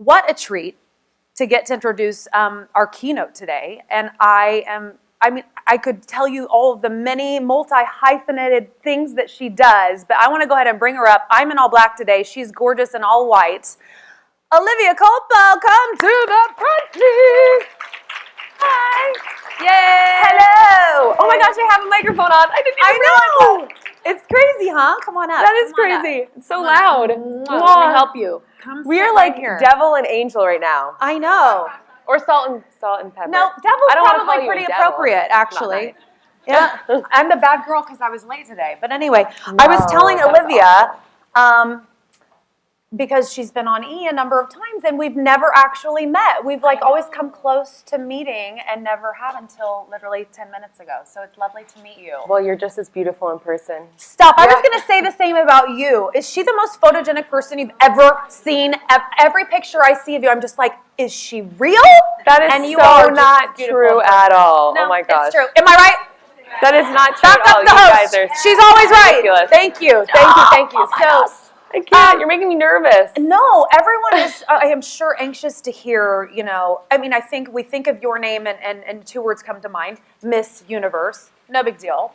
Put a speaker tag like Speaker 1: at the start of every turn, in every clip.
Speaker 1: what a treat to get to introduce our keynote today. And I could tell you all of the many multi-hyphenated things that she does, but I want to go ahead and bring her up. I'm in all black today. She's gorgeous in all white. Olivia Culpo, come to the front, please. Hi. Yay.
Speaker 2: Hello. Oh my gosh, I have a microphone on. I didn't even realize that.
Speaker 1: It's crazy, huh? Come on up.
Speaker 2: That is crazy. It's so loud.
Speaker 1: Let me help you. Come
Speaker 2: We
Speaker 1: sit
Speaker 2: are
Speaker 1: right
Speaker 2: like
Speaker 1: here.
Speaker 2: devil and angel right now.
Speaker 1: I know.
Speaker 2: Or salt and pepper.
Speaker 1: No, devil's
Speaker 2: I don't wanna call
Speaker 1: probably
Speaker 2: you a
Speaker 1: pretty
Speaker 2: devil.
Speaker 1: appropriate,
Speaker 2: It's not
Speaker 1: actually.
Speaker 2: nice.
Speaker 1: Yeah, I'm the bad girl because I was late today. But anyway, I was telling
Speaker 2: that was
Speaker 1: Olivia, because she's been on E a number of times, and we've never actually met. We've always come close to meeting and never have until literally 10 minutes ago. So it's lovely to meet you.
Speaker 2: Well, you're just as beautiful in person.
Speaker 1: Stop. I was going to say the same about you. Is she the most photogenic person you've ever seen? Every picture I see of you, I'm just like, is she real?
Speaker 2: That is
Speaker 1: and you
Speaker 2: so
Speaker 1: are just
Speaker 2: not
Speaker 1: as beautiful
Speaker 2: true
Speaker 1: in person.
Speaker 2: at all.
Speaker 1: No,
Speaker 2: oh my gosh.
Speaker 1: it's true. Am I right?
Speaker 2: That is not true
Speaker 1: Back
Speaker 2: at all.
Speaker 1: up the
Speaker 2: You
Speaker 1: host.
Speaker 2: guys are
Speaker 1: She's always right.
Speaker 2: ridiculous.
Speaker 1: Thank you. Thank you. So,
Speaker 2: I can't. You're making me nervous.
Speaker 1: no, everyone is, I am sure, anxious to hear, I think we think of your name and two words come to mind, Miss Universe. No big deal.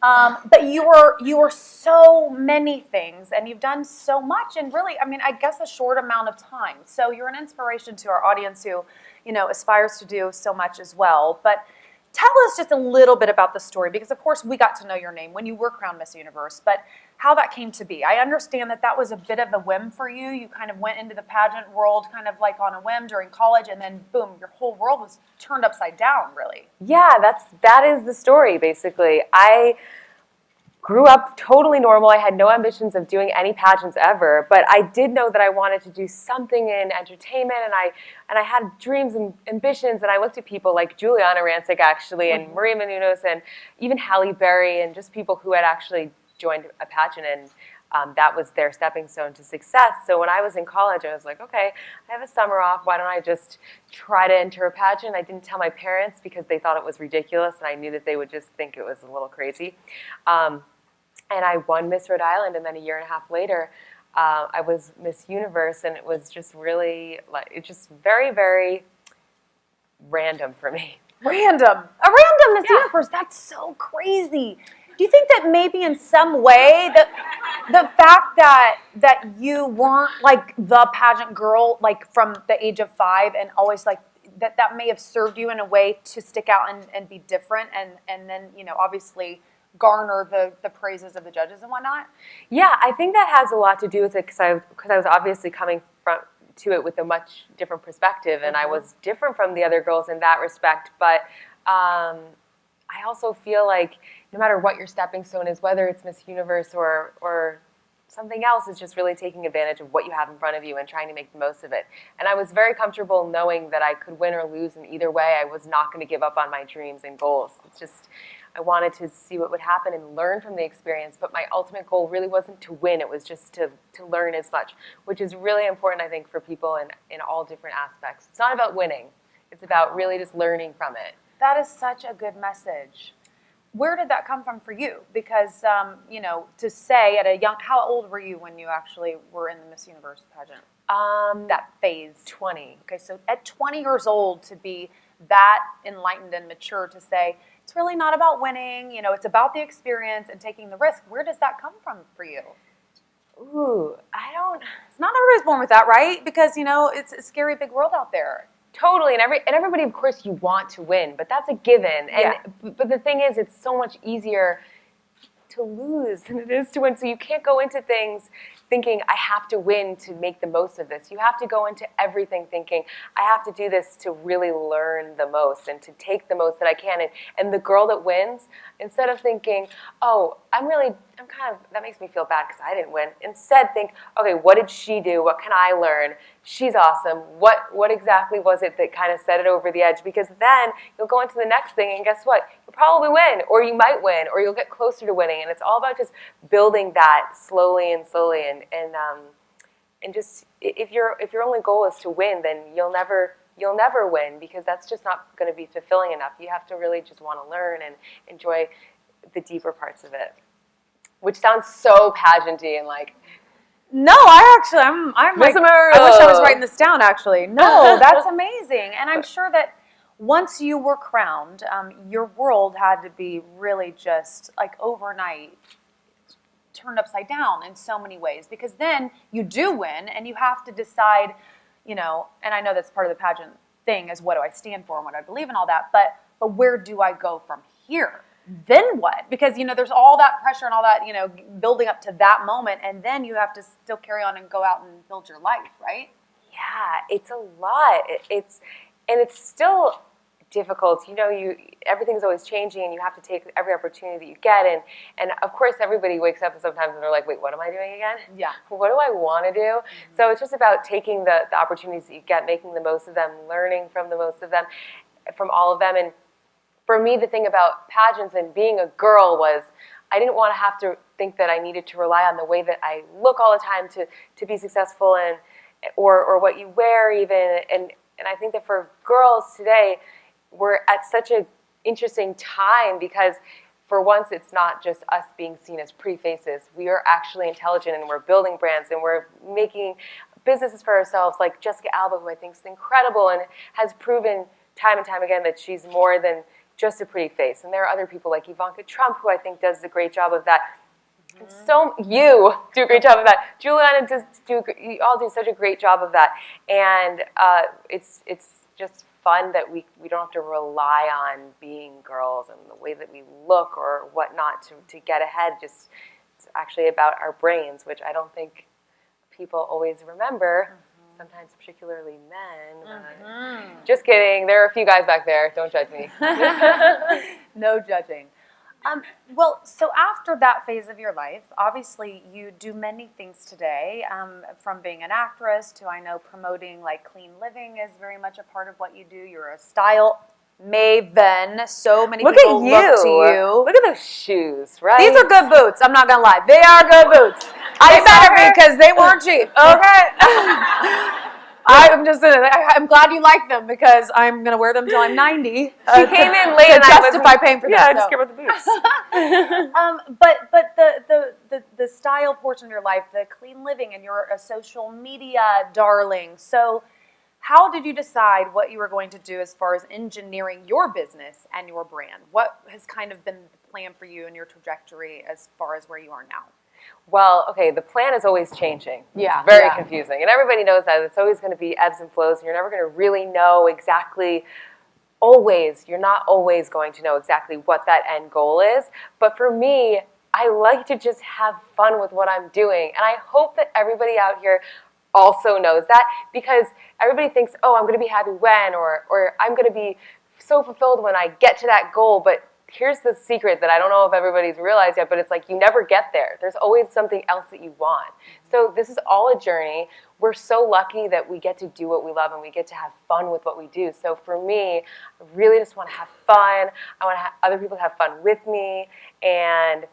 Speaker 1: But you are so many things, and you've done so much in really, I guess a short amount of time. So you're an inspiration to our audience who, aspires to do so much as well. But tell us just a little bit about the story, because of course we got to know your name when you were crowned Miss Universe, but how that came to be. I understand that was a bit of a whim for you. You kind of went into the pageant world kind of like on a whim during college, and then boom, your whole world was turned upside down, really.
Speaker 2: Yeah, that is the story, basically. I grew up totally normal. I had no ambitions of doing any pageants ever, but I did know that I wanted to do something in entertainment, and I had dreams and ambitions, and I looked at people like Juliana Rancic, actually, and Maria Menounos, and even Halle Berry, and just people who had actually joined a pageant, and that was their stepping stone to success. So when I was in college, I was like, okay, I have a summer off. Why don't I just try to enter a pageant? I didn't tell my parents because they thought it was ridiculous, and I knew that they would just think it was a little crazy. And I won Miss Rhode Island, and then a year and a half later, I was Miss Universe, and it was just really, very, very random for me.
Speaker 1: Random. A random Miss Universe. That's so crazy. Do you think that maybe in some way that the fact that you weren't like the pageant girl like from the age of 5 and always like that may have served you in a way to stick out and be different and then obviously garner the praises of the judges and whatnot?
Speaker 2: Yeah, I think that has a lot to do with it because I was obviously coming to it with a much different perspective, and I was different from the other girls in that respect. But I also feel like no matter what your stepping stone is, whether it's Miss Universe or something else, is just really taking advantage of what you have in front of you and trying to make the most of it. And I was very comfortable knowing that I could win or lose in either way. I was not going to give up on my dreams and goals. It's just, I wanted to see what would happen and learn from the experience, but my ultimate goal really wasn't to win. It was just to learn as much, which is really important, I think, for people in all different aspects. It's not about winning. It's about really just learning from it.
Speaker 1: That is such a good message. Where did that come from for you? Because, to say at a young, how old were you when you actually were in the Miss Universe pageant? That phase.
Speaker 2: 20.
Speaker 1: Okay, so at 20 years old to be that enlightened and mature to say, it's really not about winning, it's about the experience and taking the risk. Where does that come from for you?
Speaker 2: Ooh,
Speaker 1: It's not everybody's born with that, right? Because, it's a scary big world out there.
Speaker 2: Totally, and everybody, of course, you want to win, but that's a given. But the thing is, it's so much easier to lose than it is to win. So you can't go into things thinking, I have to win to make the most of this. You have to go into everything thinking, I have to do this to really learn the most and to take the most that I can. And the girl that wins, instead of thinking, oh, that makes me feel bad because I didn't win. Instead, think, okay, what did she do? What can I learn? She's awesome. What exactly was it that kind of set it over the edge? Because then you'll go into the next thing, and guess what? You'll probably win, or you might win, or you'll get closer to winning. And it's all about just building that slowly, and just if your only goal is to win, then you'll never win, because that's just not going to be fulfilling enough. You have to really just want to learn and enjoy the deeper parts of it, which sounds so pageanty and like
Speaker 1: No, I'm
Speaker 2: Miss
Speaker 1: like, I wish I was
Speaker 2: America.
Speaker 1: writing this down actually. No, that's amazing. And I'm sure that once you were crowned, your world had to be really just like overnight turned upside down in so many ways because then you do win and you have to decide, and I know that's part of the pageant thing is what do I stand for and what I believe and all that, but where do I go from here? Then what? Because there's all that pressure and all that, building up to that moment and then you have to still carry on and go out and build your life, right?
Speaker 2: Yeah, it's a lot. It's still difficult. Everything's always changing, and you have to take every opportunity that you get. And of course, everybody wakes up sometimes and they're like, "Wait, what am I doing again?
Speaker 1: Yeah.
Speaker 2: What do I want to do?" Mm-hmm. So it's just about taking the opportunities that you get, making the most of them, learning from the most of them, from all of them. And for me, the thing about pageants and being a girl was I didn't want to have to think that I needed to rely on the way that I look all the time to be successful or what you wear even. And I think that for girls today, we're at such an interesting time because for once it's not just us being seen as pretty faces. We are actually intelligent and we're building brands and we're making businesses for ourselves like Jessica Alba, who I think is incredible and has proven time and time again that she's more than just a pretty face. And there are other people like Ivanka Trump, who I think does a great job of that. So you do a great job of that. Juliana you all do such a great job of that. And it's just fun that we don't have to rely on being girls and the way that we look or whatnot to get ahead. It's actually about our brains, which I don't think people always remember. Sometimes particularly men. Just kidding. There are a few guys back there. Don't judge me.
Speaker 1: No judging. Well, so after that phase of your life, obviously you do many things today, from being an actress to I know promoting like clean living is very much a part of what you do. You're a style maven. So many people look to you.
Speaker 2: Look at those shoes, right?
Speaker 1: These are good boots. I'm not gonna lie. They are good boots. I better be because they weren't cheap. Okay. I'm glad you like them because I'm gonna wear them till I'm 90.
Speaker 2: She came in late and
Speaker 1: justify paying for them.
Speaker 2: Yeah, I just care about the boots.
Speaker 1: But the style portion of your life, the clean living, and you're a social media darling. So, how did you decide what you were going to do as far as engineering your business and your brand? What has kind of been the plan for you and your trajectory as far as where you are now?
Speaker 2: Well, okay, the plan is always changing.
Speaker 1: Yeah.
Speaker 2: It's very confusing. And everybody knows that. It's always going to be ebbs and flows, and you're never going to really know exactly you're not always going to know exactly what that end goal is. But for me, I like to just have fun with what I'm doing. And I hope that everybody out here also knows that because everybody thinks, oh, I'm going to be happy when, or I'm going to be so fulfilled when I get to that goal. But here's the secret that I don't know if everybody's realized yet, but it's like you never get there. There's always something else that you want. So this is all a journey. We're so lucky that we get to do what we love and we get to have fun with what we do. So for me, I really just want to have fun. I want to have other people have fun with me. And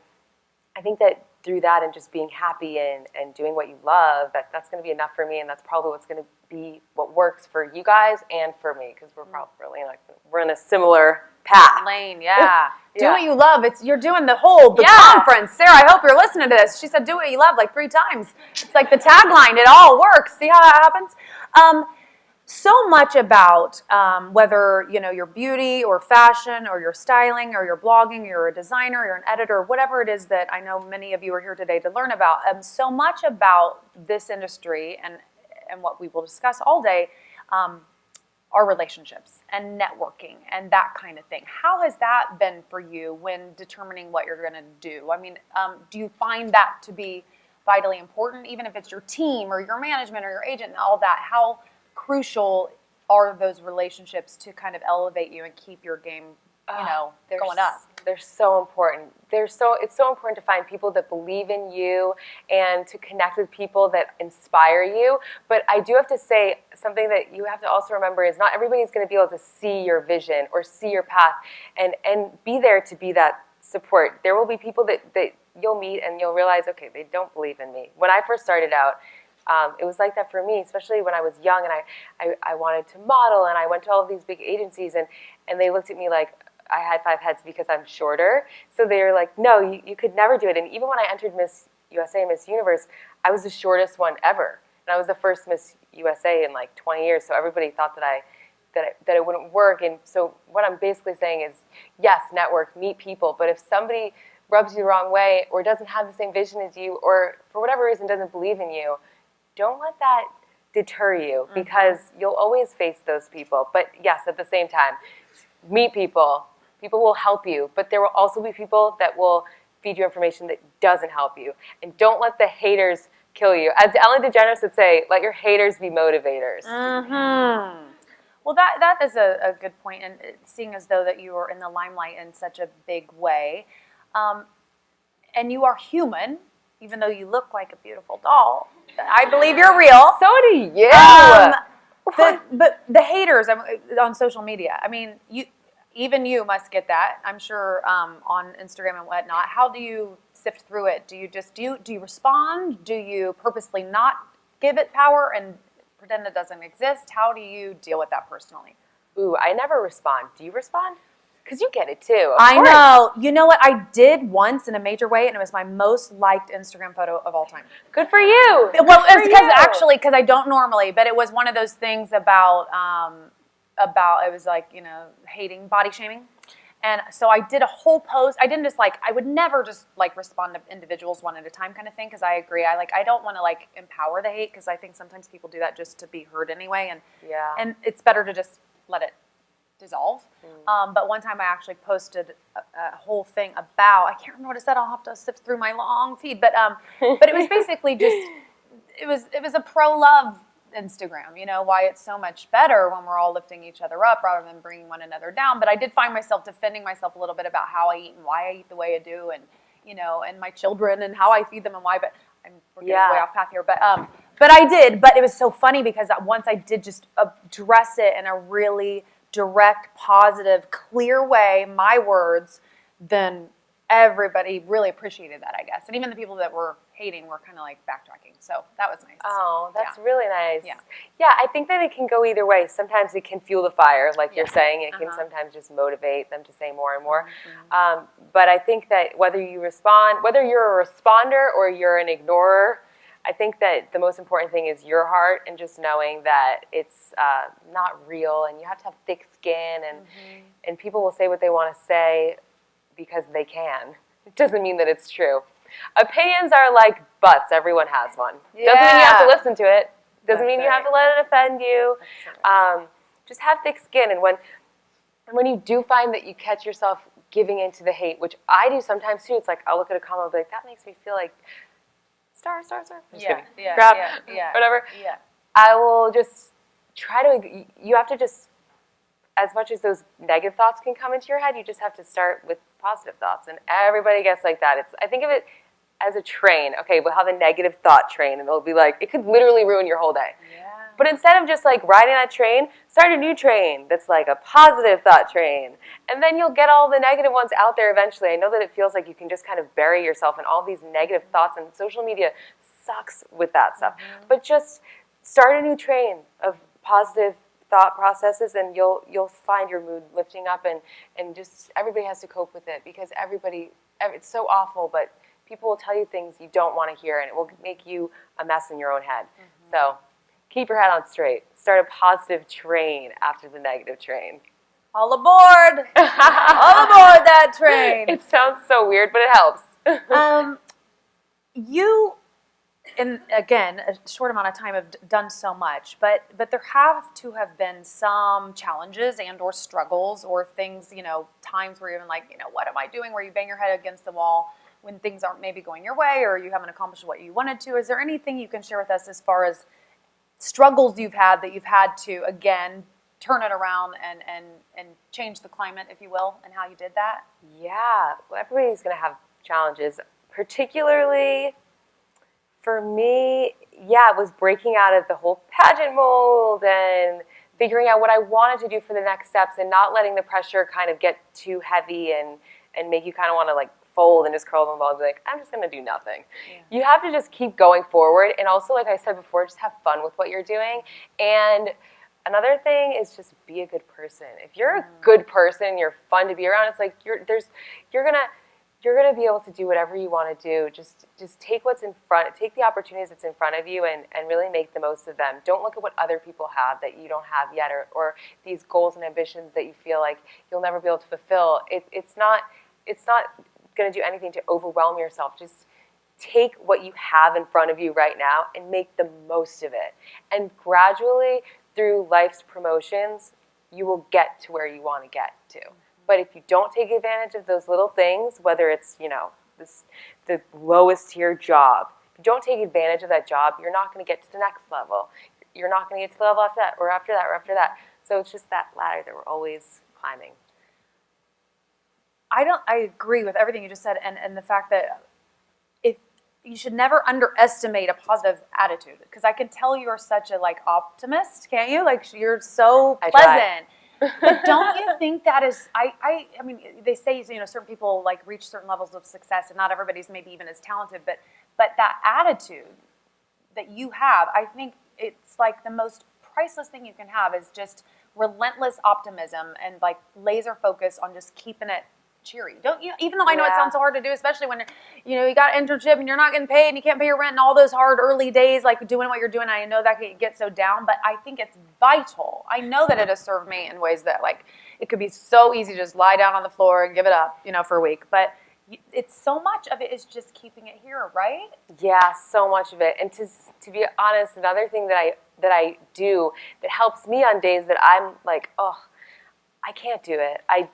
Speaker 2: I think that through that and just being happy and doing what you love, that's going to be enough for me. And that's probably what's going to be what works for you guys and for me because we're probably we're in a similar path.
Speaker 1: Lane, yeah. Do
Speaker 2: Yeah.
Speaker 1: what you love. You're doing the conference. Sarah, I hope you're listening to this. She said, do what you love like 3 times. It's like the tagline. It all works. See how that happens? So much about whether, your beauty or fashion or your styling or your blogging, you're a designer, you're an editor, whatever it is that I know many of you are here today to learn about. So much about this industry and what we will discuss all day are relationships and networking and that kind of thing. How has that been for you when determining what you're going to do? I mean, do you find that to be vitally important, even if it's your team or your management or your agent and all that? How crucial are those relationships to kind of elevate you and keep your game, going up?
Speaker 2: They're so important. It's so important to find people that believe in you and to connect with people that inspire you. But I do have to say something that you have to also remember is not everybody's going to be able to see your vision or see your path and be there to be that support. There will be people that you'll meet and you'll realize, okay, they don't believe in me. When I first started out, it was like that for me, especially when I was young and I wanted to model and I went to all of these big agencies and they looked at me like I had 5 heads because I'm shorter. So they were like, no, you could never do it. And even when I entered Miss USA, Miss Universe, I was the shortest one ever. And I was the first Miss USA in like 20 years, so everybody thought that it wouldn't work. And so what I'm basically saying is, yes, network, meet people, but if somebody rubs you the wrong way or doesn't have the same vision as you or for whatever reason doesn't believe in you, don't let that deter you, because you'll always face those people. But yes, at the same time, meet people. People will help you, but there will also be people that will feed you information that doesn't help you. And don't let the haters kill you. As Ellen DeGeneres would say, let your haters be motivators.
Speaker 1: Well, that is a good point, and seeing as though that you are in the limelight in such a big way, and you are human, even though you look like a beautiful doll. I believe you're real.
Speaker 2: So do you.
Speaker 1: But the haters on social media, I mean, even you must get that, I'm sure, on Instagram and whatnot. How do you sift through it? Do you respond? Do you purposely not give it power and pretend it doesn't exist? How do you deal with that personally?
Speaker 2: Ooh, I never respond. Do you respond? Because you get it too.
Speaker 1: I know. You know what? I did once in a major way, and it was my most liked Instagram photo of all time.
Speaker 2: Good for you.
Speaker 1: Well, it's because I don't normally, but it was one of those things about it was like, hating, body shaming. And so I did a whole post. I didn't just I would never just respond to individuals one at a time kind of thing, because I agree. I don't want to empower the hate, because I think sometimes people do that just to be heard anyway. And it's better to just let it dissolve. But one time I actually posted a whole thing about, I can't remember what it said. I'll have to sift through my long feed. But it was basically just, it was a pro-love Instagram, why it's so much better when we're all lifting each other up rather than bringing one another down. But I did find myself defending myself a little bit about how I eat and why I eat the way I do, and and my children and how I feed them and why. But we're getting way off path here. But I did. But it was so funny because once I did just address it in a really direct, positive, clear way, my words, then everybody really appreciated that, I guess. And even the people that were hating were kind of backtracking. So that was nice.
Speaker 2: Oh, that's really nice.
Speaker 1: Yeah.
Speaker 2: Yeah, I think that it can go either way. Sometimes it can fuel the fire, like you're saying. It can sometimes just motivate them to say more and more. But I think that whether you're a responder or you're an ignorer, I think that the most important thing is your heart and just knowing that it's not real, and you have to have thick skin, and people will say what they want to say because they can. It doesn't mean that it's true. Opinions are like butts. Everyone has one.
Speaker 1: Yeah.
Speaker 2: Doesn't mean you have to listen to it. Doesn't mean you have to let it offend you. Just have thick skin. And when you do find that you catch yourself giving into the hate, which I do sometimes too, it's like I'll look at a comment and be like, that makes me feel like star. Just kidding. Whatever.
Speaker 1: Yeah.
Speaker 2: I will just try to, you have to just, as much as those negative thoughts can come into your head, you just have to start with positive thoughts. And everybody gets like that. I think of it as a train. Okay, we'll have a negative thought train, and it'll be it could literally ruin your whole day.
Speaker 1: Yeah.
Speaker 2: But instead of just riding that train, start a new train that's a positive thought train. And then you'll get all the negative ones out there eventually. I know that it feels like you can just kind of bury yourself in all these negative thoughts, and social media sucks with that stuff. But just start a new train of positive thought processes, and you'll find your mood lifting up, and just everybody has to cope with it, because it's so awful, but people will tell you things you don't want to hear, and it will make you a mess in your own head. So keep your head on straight. Start a positive train after the negative train.
Speaker 1: All aboard! All aboard that train!
Speaker 2: It sounds so weird, but it helps.
Speaker 1: You, in again a short amount of time, have done so much, but there have to have been some challenges and or struggles or things, times where you're even what am I doing? Where you bang your head against the wall when things aren't maybe going your way, or you haven't accomplished what you wanted to. Is there anything you can share with us as far as struggles you've had that you've had to again turn it around and change the climate, if you will, and how you did that?
Speaker 2: Yeah, well, everybody's going to have challenges. Particularly for me, it was breaking out of the whole pageant mold and figuring out what I wanted to do for the next steps, and not letting the pressure kind of get too heavy and make you kind of want to fold and just curl up and ball and be like, I'm just going to do nothing. Yeah. You have to just keep going forward, and also, like I said before, just have fun with what you're doing. And another thing is just be a good person. If you're a good person, you're fun to be around, it's you're gonna you're going to be able to do whatever you want to do. Just take what's in front, take the opportunities that's in front of you and really make the most of them. Don't look at what other people have that you don't have yet, or these goals and ambitions that you feel like you'll never be able to fulfill. It's not going to do anything to overwhelm yourself. Just take what you have in front of you right now and make the most of it. And gradually, through life's promotions, you will get to where you want to get to. But if you don't take advantage of those little things, whether it's, the lowest tier job, if you don't take advantage of that job, you're not going to get to the next level. You're not going to get to the level after that, or after that, or after that. So it's just that ladder that we're always climbing.
Speaker 1: I agree with everything you just said, and the fact that you should never underestimate a positive attitude, because I can tell you're such a optimist, can't you? You're so pleasant. But don't you think that is? I mean, they say certain people reach certain levels of success, and not everybody's maybe even as talented. But that attitude that you have, I think it's the most priceless thing you can have is just relentless optimism and laser focus on just keeping it cheery. Don't you? Even though I know it sounds so hard to do, especially when you got an internship and you're not getting paid and you can't pay your rent and all those hard early days, doing what you're doing. I know that can get so down, but I think it's vital. I know that it has served me in ways that it could be so easy to just lie down on the floor and give it up, for a week. But it's so much of it is just keeping it here, right?
Speaker 2: Yeah, so much of it. And to be honest, another thing that I do that helps me on days that I'm I can't do it. I'm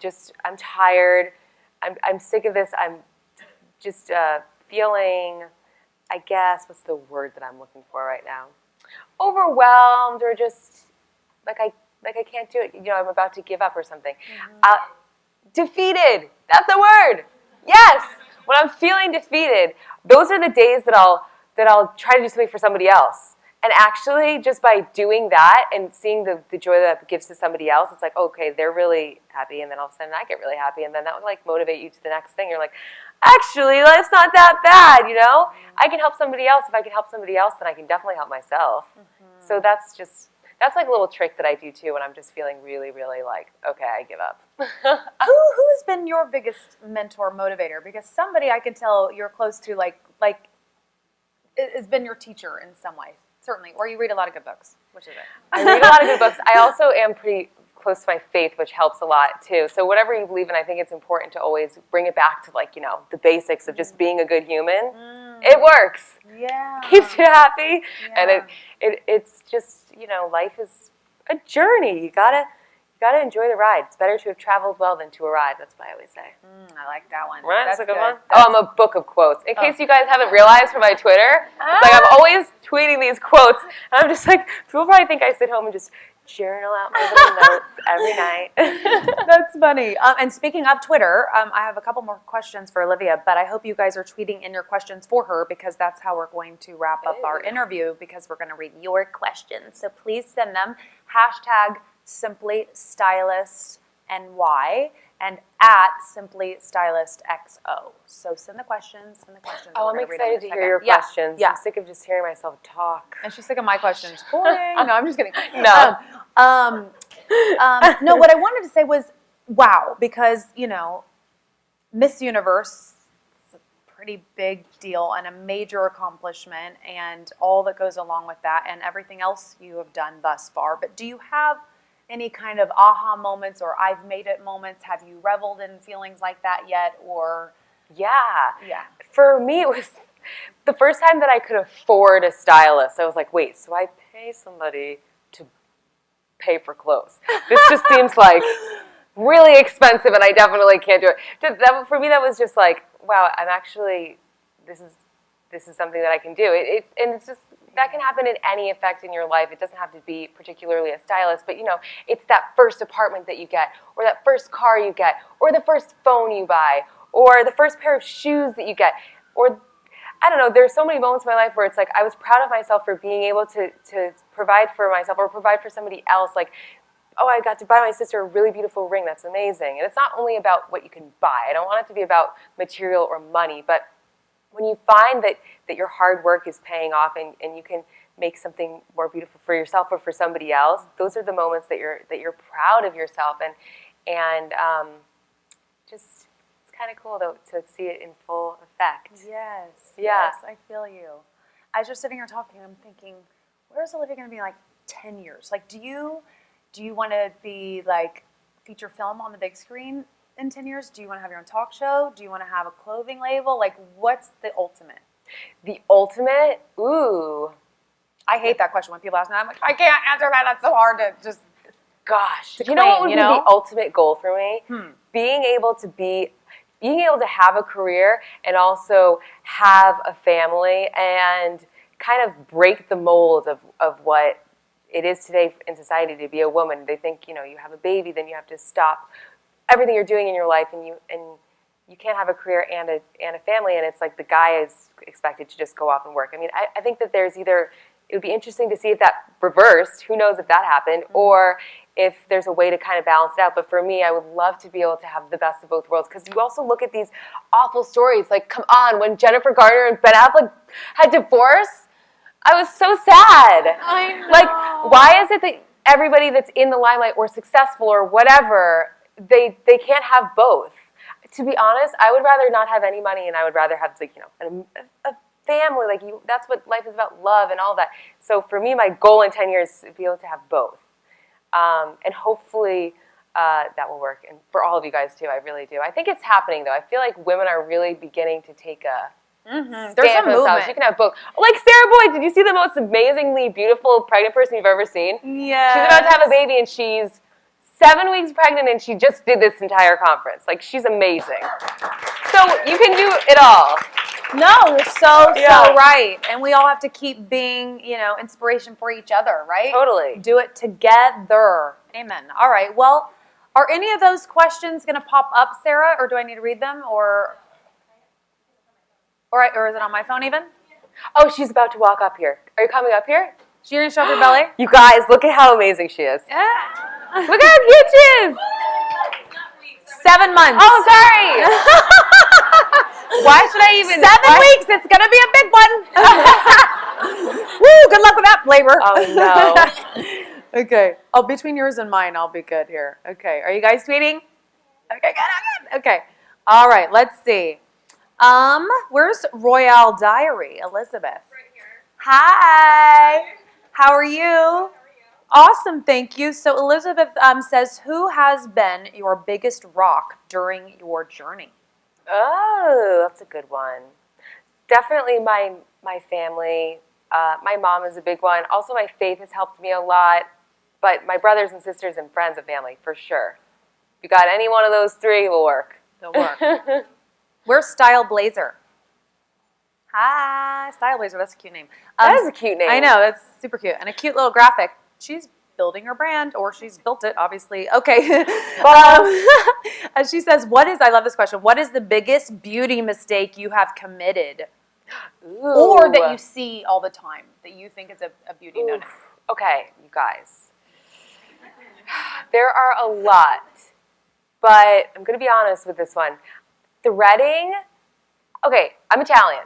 Speaker 2: tired. I'm sick of this. I'm just feeling, I guess, what's the word that I'm looking for right now? Overwhelmed, or just I can't do it. I'm about to give up or something. Defeated. That's a word. Yes. When I'm feeling defeated, those are the days that I'll try to do something for somebody else. And actually, just by doing that and seeing the joy that it gives to somebody else, it's okay, they're really happy, and then all of a sudden I get really happy, and then that would motivate you to the next thing. You're actually, life's not that bad, I can help somebody else. If I can help somebody else, then I can definitely help myself. Mm-hmm. So that's a little trick that I do too when I'm just feeling really, really okay, I give up.
Speaker 1: Who's been your biggest mentor, motivator? Because somebody I can tell you're close to, has been your teacher in some way. Certainly, or you read a lot of good books. Which is it?
Speaker 2: I read a lot of good books. I also am pretty close to my faith, which helps a lot too. So whatever you believe in, I think it's important to always bring it back to the basics of just being a good human. It works.
Speaker 1: Yeah.
Speaker 2: Keeps you happy,
Speaker 1: yeah.
Speaker 2: and it's just life is a journey. You gotta enjoy the ride. It's better to have traveled well than to arrive. That's what I always say.
Speaker 1: I like that one.
Speaker 2: Right?
Speaker 1: That's
Speaker 2: a good
Speaker 1: good.
Speaker 2: one. I'm a book of quotes. In case you guys haven't realized from my Twitter, it's I'm always tweeting these quotes. And I'm just people probably think I sit home and just journal out my little notes every night.
Speaker 1: That's funny. And speaking of Twitter, I have a couple more questions for Olivia, but I hope you guys are tweeting in your questions for her, because that's how we're going to wrap up our interview, because we're going to read your questions. So please send them. #SimplyStylistNY and @SimplyStylistXO. So send the questions.
Speaker 2: Oh, I'm excited to hear your questions.
Speaker 1: Yeah.
Speaker 2: I'm sick of just hearing myself talk.
Speaker 1: And she's sick of my questions. Boring. No, I'm just kidding.
Speaker 2: No.
Speaker 1: No, what I wanted to say was, wow, because, Miss Universe is a pretty big deal and a major accomplishment, and all that goes along with that and everything else you have done thus far. But do you have any kind of aha moments or I've made it moments? Have you reveled in feelings like that yet? Or
Speaker 2: Yeah.
Speaker 1: For
Speaker 2: me, it was the first time that I could afford a stylist. I was wait, so I pay somebody to pay for clothes. This just seems really expensive, and I definitely can't do it. For me, that was just wow, I'm actually, this is something that I can do. And it's just, that can happen in any effect in your life. It doesn't have to be particularly a stylist, but it's that first apartment that you get, or that first car you get, or the first phone you buy, or the first pair of shoes that you get, or I don't know, there's so many moments in my life where it's I was proud of myself for being able to provide for myself or provide for somebody else. Oh, I got to buy my sister a really beautiful ring. That's amazing. And it's not only about what you can buy. I don't want it to be about material or money, but when you find that your hard work is paying off and you can make something more beautiful for yourself or for somebody else, those are the moments that you're proud of yourself, and just it's kind of cool to see it in full effect.
Speaker 1: Yes.
Speaker 2: Yeah.
Speaker 1: Yes, I feel you. As you're sitting here talking, I'm thinking, where's Olivia going to be like 10 years? Like, do you want to be like feature film on the big screen in 10 years? Do you want to have your own talk show? Do you want to have a clothing label? Like, what's the ultimate?
Speaker 2: The ultimate, ooh,
Speaker 1: I hate that question when people ask me. I'm like, I can't answer that. That's so hard to just.
Speaker 2: gosh.
Speaker 1: To
Speaker 2: You know what would
Speaker 1: claim,
Speaker 2: be
Speaker 1: you know?
Speaker 2: the ultimate goal for me? Being able to have a career and also have a family and kind of break the mold of what it is today in society to be a woman. They think, you have a baby, then you have to stop everything you're doing in your life, and you can't have a career and a family, and it's like the guy is expected to just go off and work. I mean, I think that it would be interesting to see if that reversed. Who knows if that happened, or if there's a way to kind of balance it out. But for me, I would love to be able to have the best of both worlds, because you also look at these awful stories. Like, come on, when Jennifer Garner and Ben Affleck had divorce, I was so sad.
Speaker 1: I know.
Speaker 2: Like, why is it that everybody that's in the limelight or successful or whatever, they can't have both? To be honest, I would rather not have any money, and I would rather have, like, a family. Like, that's what life is about, love and all that. So for me, my goal in 10 years is to be able to have both. And hopefully that will work. And for all of you guys, too, I really do. I think it's happening, though. I feel like women are really beginning to take a
Speaker 1: There's
Speaker 2: stand
Speaker 1: a
Speaker 2: for themselves.
Speaker 1: movement.
Speaker 2: You can have both. Like Sarah Boyd, did you see the most amazingly beautiful pregnant person you've ever seen?
Speaker 1: Yeah.
Speaker 2: She's about to have a baby, and she's 7 weeks pregnant, and she just did this entire conference. Like, she's amazing. So you can do it all.
Speaker 1: No, you're so
Speaker 2: Yeah.
Speaker 1: right. And we all have to keep being, inspiration for each other, right?
Speaker 2: Totally.
Speaker 1: Do it together. Amen. All right. Well, are any of those questions going to pop up, Sarah, or do I need to read them, or is it on my phone even?
Speaker 2: Oh, she's about to walk up here. Are you coming up here?
Speaker 1: You're going to show off your belly?
Speaker 2: You guys, look at how amazing she is.
Speaker 1: Yeah.
Speaker 2: Look at how cute she is.
Speaker 1: 7 months.
Speaker 2: Oh, sorry. Why should I even?
Speaker 1: 7 weeks. It's going to be a big one. Woo, good luck with that labor.
Speaker 2: Oh, no.
Speaker 1: Okay. Oh, between yours and mine, I'll be good here. Okay. Are you guys tweeting? Okay, good. Okay. All right. Let's see. Where's Royale Diary? Elizabeth.
Speaker 3: Right here.
Speaker 1: Hi. How are you? Awesome, thank you. So Elizabeth says, who has been your biggest rock during your journey?
Speaker 2: Oh, that's a good one. Definitely my family. My mom is a big one. Also, my faith has helped me a lot. But my brothers and sisters and friends and family, for sure. If you got any one of those three, it will work.
Speaker 1: They'll work. Where's Style Blazer? Hi, Style Blazer. That's a cute name.
Speaker 2: That is a cute name.
Speaker 1: I know, that's super cute. And a cute little graphic. She's building her brand, or she's built it, obviously. Okay. And she says, I love this question, what is the biggest beauty mistake you have committed?
Speaker 2: Ooh.
Speaker 1: Or that you see all the time, that you think is a beauty no-no?
Speaker 2: Okay, you guys. There are a lot, but I'm going to be honest with this one. Threading, okay, I'm Italian,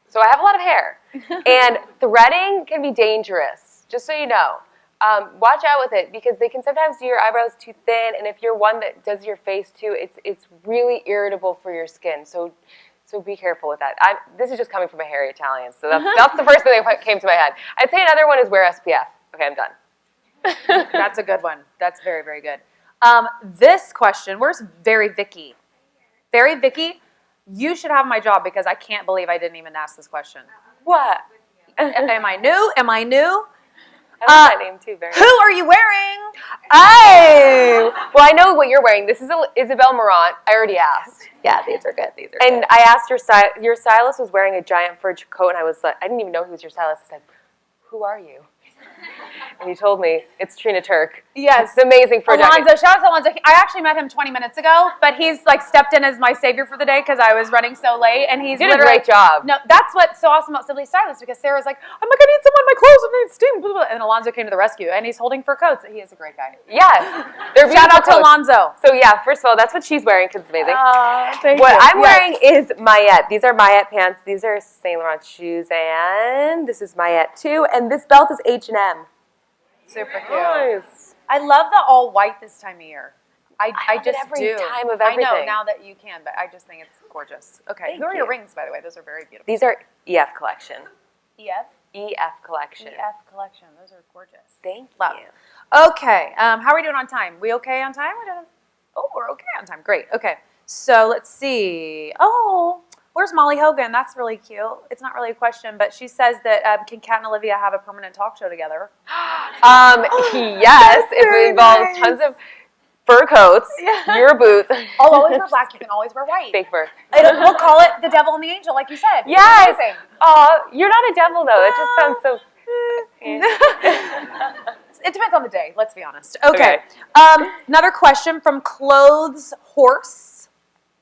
Speaker 2: so I have a lot of hair, and threading can be dangerous, just so you know. Watch out with it, because they can sometimes do your eyebrows too thin, and if you're one that does your face too, it's really irritable for your skin, so be careful with that. This is just coming from a hairy Italian, so that's the first thing that came to my head. I'd say another one is wear SPF. Okay, I'm done.
Speaker 1: That's a good one. That's very, very good. This question, where's Very Vicky? Very Vicky, you should have my job, because I can't believe I didn't even ask this question.
Speaker 2: What?
Speaker 1: Am I new? Am I new?
Speaker 2: I like that name too, very
Speaker 1: Who are you wearing?
Speaker 2: Oh! Well, I know what you're wearing. This is Isabel Marant. I already asked.
Speaker 1: Yeah, these are good. These are
Speaker 2: And I asked your stylist was wearing a giant fur coat, and I was like, I didn't even know he was your stylist. I said, who are you? And he told me, it's Trina Turk.
Speaker 1: Yes.
Speaker 2: It's amazing for
Speaker 1: Alonzo, shout out to Alonzo. I actually met him 20 minutes ago, but he's like stepped in as my savior for the day because I was running so late, and he's
Speaker 2: You did a
Speaker 1: literally
Speaker 2: great job.
Speaker 1: No, that's what's so awesome about Sibley Stylist, because Sarah's like, I'm like, I need someone, my clothes need steam, blah, blah, blah. And Alonzo came to the rescue, and he's holding fur coats. He is a great guy.
Speaker 2: Yeah. They're
Speaker 1: Shout out to
Speaker 2: beautiful coats.
Speaker 1: Alonzo.
Speaker 2: So yeah, first of all, that's what she's wearing, because it's amazing.
Speaker 1: Thank
Speaker 2: What
Speaker 1: you.
Speaker 2: I'm wearing is Mayette. These are Mayette pants. These are Saint Laurent shoes, and this is Mayette too. And this belt is H&M.
Speaker 1: Super cute.
Speaker 2: Nice.
Speaker 1: I love the all white this time of year. I
Speaker 2: have it
Speaker 1: just
Speaker 2: every
Speaker 1: do.
Speaker 2: time of
Speaker 1: I know
Speaker 2: everything.
Speaker 1: now that you can, but I just think it's gorgeous. Okay,
Speaker 2: Thank
Speaker 1: who are your
Speaker 2: you.
Speaker 1: rings, by the way? Those are very beautiful.
Speaker 2: These are EF collection.
Speaker 1: EF?
Speaker 2: EF collection.
Speaker 1: EF collection. Those are gorgeous.
Speaker 2: Thank
Speaker 1: Love.
Speaker 2: you.
Speaker 1: Okay, how are we doing on time? We okay on time? We're okay on time. Great. Okay, so let's see. Oh, where's Molly Hogan? That's really cute. It's not really a question, but she says that can Kat and Olivia have a permanent talk show together?
Speaker 2: Yes, if
Speaker 1: very
Speaker 2: it involves
Speaker 1: nice.
Speaker 2: tons of fur coats,
Speaker 1: Yeah.
Speaker 2: your boots.
Speaker 1: I'll always wear black. You can always wear white.
Speaker 2: Fake fur.
Speaker 1: We'll call it the devil and the angel, like you said. It's
Speaker 2: Yes.
Speaker 1: amazing.
Speaker 2: Oh, you're not a devil though. It just sounds so.
Speaker 1: It depends on the day, let's be honest. Okay.
Speaker 2: Okay.
Speaker 1: Another question from Clothes Horse.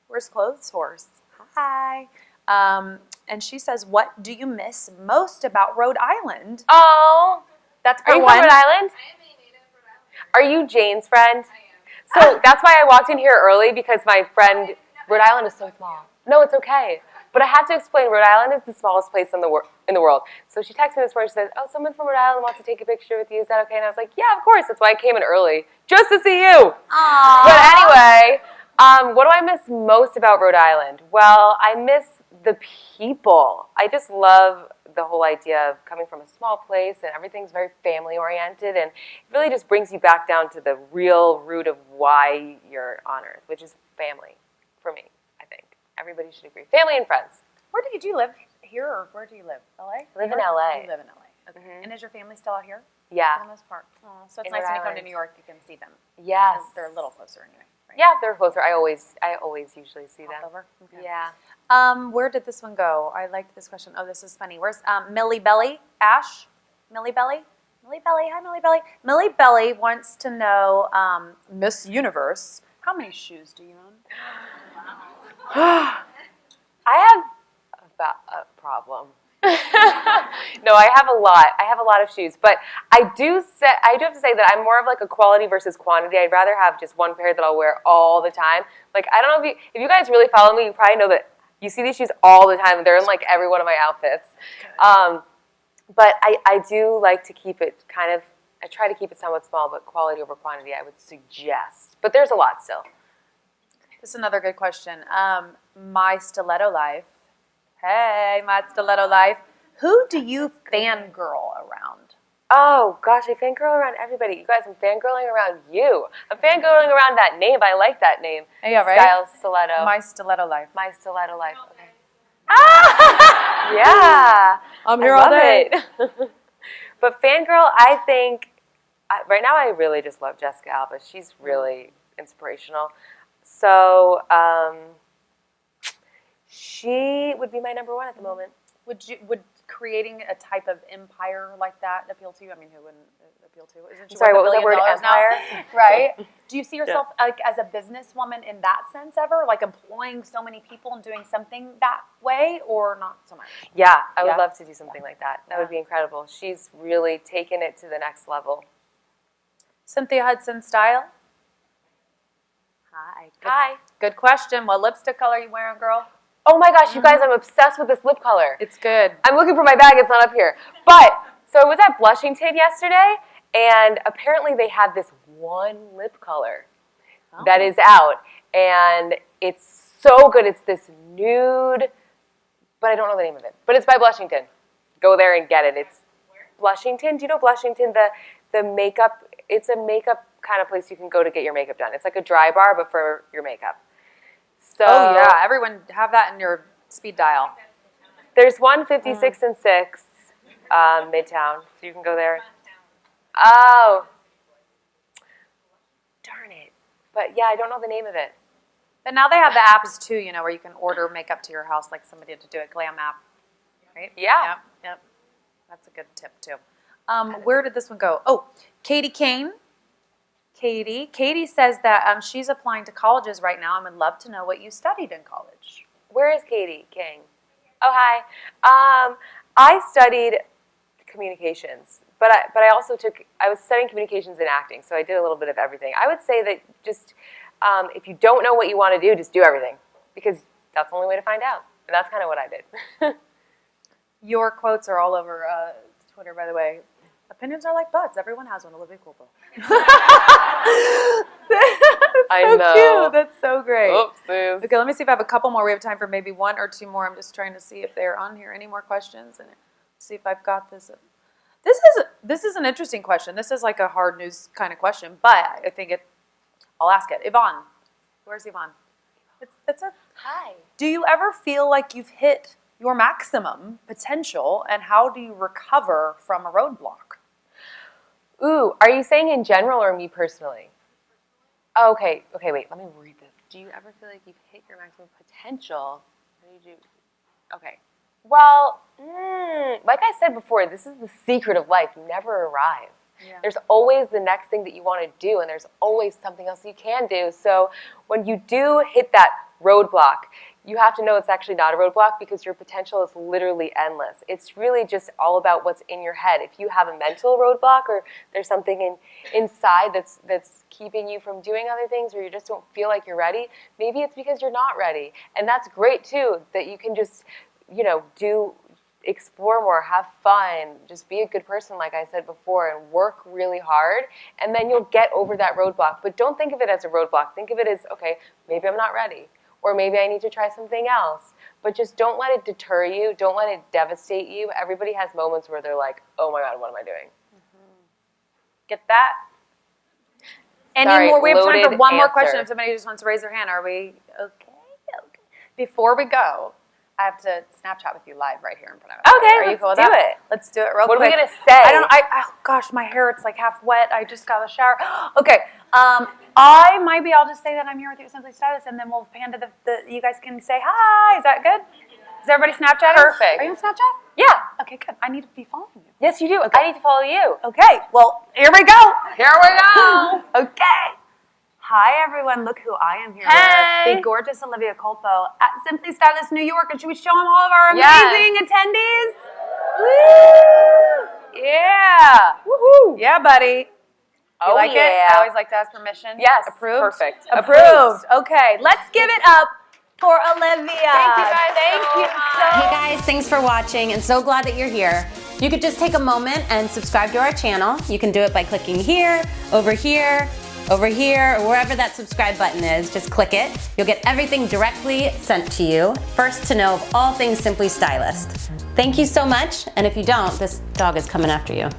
Speaker 1: Where's Clothes Horse? Hi. And she says, what do you miss most about Rhode Island?
Speaker 2: Oh,
Speaker 1: That's
Speaker 2: are
Speaker 1: part
Speaker 2: you
Speaker 1: one.
Speaker 2: from Rhode Island? Are you Jane's friend? So that's why I walked in here early because my friend, Rhode Island is so small. No, it's okay. But I have to explain, Rhode Island is the smallest place in the world. So she texted me this morning, she said, oh, someone from Rhode Island wants to take a picture with you. Is that okay? And I was like, yeah, of course. That's why I came in early, just to see you.
Speaker 1: Aww.
Speaker 2: But anyway, what do I miss most about Rhode Island? Well, I miss the people. I just love the whole idea of coming from a small place and everything's very family oriented, and it really just brings you back down to the real root of why you're on earth, which is family for me, I think. Everybody should agree. Family and friends.
Speaker 1: Where do you live? Here or where do you live? LA?
Speaker 2: I live in LA.
Speaker 1: You live in LA. Okay.
Speaker 2: Mhm.
Speaker 1: And is your family still out here?
Speaker 2: Yeah.
Speaker 1: For the most part. Oh, so it's
Speaker 2: In
Speaker 1: nice
Speaker 2: Rhode
Speaker 1: when you come to
Speaker 2: Island.
Speaker 1: New York, you can see them.
Speaker 2: Yes.
Speaker 1: They're a little closer anyway. Right?
Speaker 2: Yeah, they're closer. I always usually see
Speaker 1: Hop
Speaker 2: them.
Speaker 1: over? Okay.
Speaker 2: Yeah.
Speaker 1: Where did this one go? I liked this question. Oh, this is funny. Where's Millie Belly? Ash? Millie Belly? Millie Belly. Hi, Millie Belly. Millie Belly wants to know, Miss Universe, how many shoes do you own?
Speaker 2: I have a problem. No, I have a lot. I have a lot of shoes, but I do have to say that I'm more of like a quality versus quantity. I'd rather have just one pair that I'll wear all the time. Like, I don't know if you guys really follow me, you probably know that you see these shoes all the time. They're in like every one of my outfits. But I do like to keep it I try to keep it somewhat small, but quality over quantity I would suggest. But there's a lot still.
Speaker 1: This is another good question. My Stiletto Life. Hey, my Stiletto Life. Who do you fangirl around?
Speaker 2: Oh, gosh, I fangirl around everybody. You guys, I'm fangirling around you. I'm fangirling around that name. I like that name.
Speaker 1: Yeah, right?
Speaker 2: Style Stiletto.
Speaker 1: My Stiletto Life.
Speaker 2: My Stiletto Life. Okay. Yeah.
Speaker 1: I'm
Speaker 2: I
Speaker 1: here all
Speaker 2: love
Speaker 1: day.
Speaker 2: it. But fangirl, I think, right now I really just love Jessica Alba. She's really inspirational. So she would be my number one at the moment.
Speaker 1: Would creating a type of empire like that appeal to you? I mean, who wouldn't appeal to? Isn't she
Speaker 2: Sorry,
Speaker 1: worth
Speaker 2: what was
Speaker 1: $1
Speaker 2: that word,
Speaker 1: billion now?
Speaker 2: empire?
Speaker 1: Right? Do you see yourself like as a businesswoman in that sense ever? Like employing so many people and doing something that way, or not so much?
Speaker 2: Yeah, I would
Speaker 1: Yeah.
Speaker 2: love to do something like that. That would be incredible. She's really taken it to the next level.
Speaker 1: Cynthia Hudson style? Hi.
Speaker 2: Hi.
Speaker 1: Good question. What lipstick color are you wearing, girl?
Speaker 2: Oh my gosh, you guys, I'm obsessed with this lip color.
Speaker 1: It's good.
Speaker 2: I'm looking for my bag, it's not up here. But, so I was at Blushington yesterday, and apparently they have this one lip color that is out, and it's so good. It's this nude, but I don't know the name of it. But it's by Blushington. Go there and get it. It's Blushington. Do you know Blushington? The makeup, it's a makeup kind of place you can go to get your makeup done. It's like a dry bar, but for your makeup. So
Speaker 1: Oh yeah, everyone have that in your speed dial.
Speaker 2: there's one 56 and 6 Midtown, so you can go there. Oh, darn it! But yeah, I don't know the name of it.
Speaker 1: But now they have the apps too, you know, where you can order makeup to your house, like somebody to do it. Glam app, right?
Speaker 2: Yeah.
Speaker 1: Yep. That's a good tip too. Where did this one go? Oh, Katie Kane. Katie says that she's applying to colleges right now and would love to know what you studied in college.
Speaker 2: Where is Katie King? Oh, hi. I studied communications, but I also I was studying communications and acting, so I did a little bit of everything. I would say that just if you don't know what you want to do, just do everything, because that's the only way to find out. And that's kind of what I did.
Speaker 1: Your quotes are all over Twitter, by the way. Opinions are like butts. Everyone has one. Olivia Culpo.
Speaker 2: I
Speaker 1: so
Speaker 2: know.
Speaker 1: cute. That's so great.
Speaker 2: Oopsies.
Speaker 1: Okay, let me see if I have a couple more. We have time for maybe one or two more. I'm just trying to see if they're on here. Any more questions? And see if I've got this. This is an interesting question. This is like a hard news kind of question, but I think I'll ask it. Yvonne, where's Yvonne?
Speaker 2: Hi.
Speaker 1: Do you ever feel like you've hit your maximum potential, and how do you recover from a roadblock?
Speaker 2: Ooh, are you saying in general or me personally? Oh, okay, wait, let me read this. Do you ever feel like you've hit your maximum potential? What do you do? Okay. Well, like I said before, this is the secret of life. You never arrive.
Speaker 1: Yeah.
Speaker 2: There's always the next thing that you want to do, and there's always something else you can do. So when you do hit that roadblock, you have to know it's actually not a roadblock because your potential is literally endless. It's really just all about what's in your head. If you have a mental roadblock or there's something inside that's keeping you from doing other things, or you just don't feel like you're ready, maybe it's because you're not ready. And that's great too, that you can just, explore more, have fun, just be a good person, like I said before, and work really hard, and then you'll get over that roadblock. But don't think of it as a roadblock. Think of it as, okay, maybe I'm not ready, or maybe I need to try something else. But just don't let it deter you. Don't let it devastate you. Everybody has moments where they're like, oh my God, what am I doing?
Speaker 1: Get that? Any
Speaker 2: Sorry,
Speaker 1: more? We have time for
Speaker 2: loaded
Speaker 1: one more
Speaker 2: answer.
Speaker 1: question. If somebody just wants to raise their hand, are we okay? Before we go, I have to Snapchat with you live right here in front of us.
Speaker 2: Okay,
Speaker 1: Are you
Speaker 2: let's
Speaker 1: cool with
Speaker 2: do
Speaker 1: that?
Speaker 2: it.
Speaker 1: Let's do it real
Speaker 2: What
Speaker 1: quick.
Speaker 2: are we gonna say?
Speaker 1: Oh gosh, my hair, it's like half wet. I just got a shower. Okay. I'll just say that I'm here with you at Simply Stylist, and then we'll pan to you guys can say hi. Is that good? Is everybody Snapchatting?
Speaker 2: Perfect.
Speaker 1: Are you on Snapchat?
Speaker 2: Yeah.
Speaker 1: Okay, good. I need to be following you.
Speaker 2: Yes, you do.
Speaker 1: Okay.
Speaker 2: I need to follow you.
Speaker 1: Okay, well, here we go.
Speaker 2: Here we go.
Speaker 1: Okay. Hi, everyone. Look who I am here
Speaker 2: Hey.
Speaker 1: with. The gorgeous Olivia Colpo at Simply Stylist New York. And should we show them all of our
Speaker 2: Yes.
Speaker 1: amazing attendees?
Speaker 2: Woo! Yeah.
Speaker 1: Woohoo. Yeah, buddy. You
Speaker 2: Oh,
Speaker 1: like it?
Speaker 2: yeah.
Speaker 1: I always like to ask permission.
Speaker 2: Yes.
Speaker 1: Approved?
Speaker 2: Perfect.
Speaker 1: Approved. Okay, let's give it up for Olivia.
Speaker 2: Thank you guys.
Speaker 1: Thank
Speaker 2: so
Speaker 1: you
Speaker 2: much.
Speaker 1: so
Speaker 3: Hey guys, thanks for watching and so glad that you're here. You could just take a moment and subscribe to our channel. You can do it by clicking here, over here, over here, or wherever that subscribe button is. Just click it. You'll get everything directly sent to you. First to know of all things Simply Stylist. Thank you so much, and if you don't, this dog is coming after you.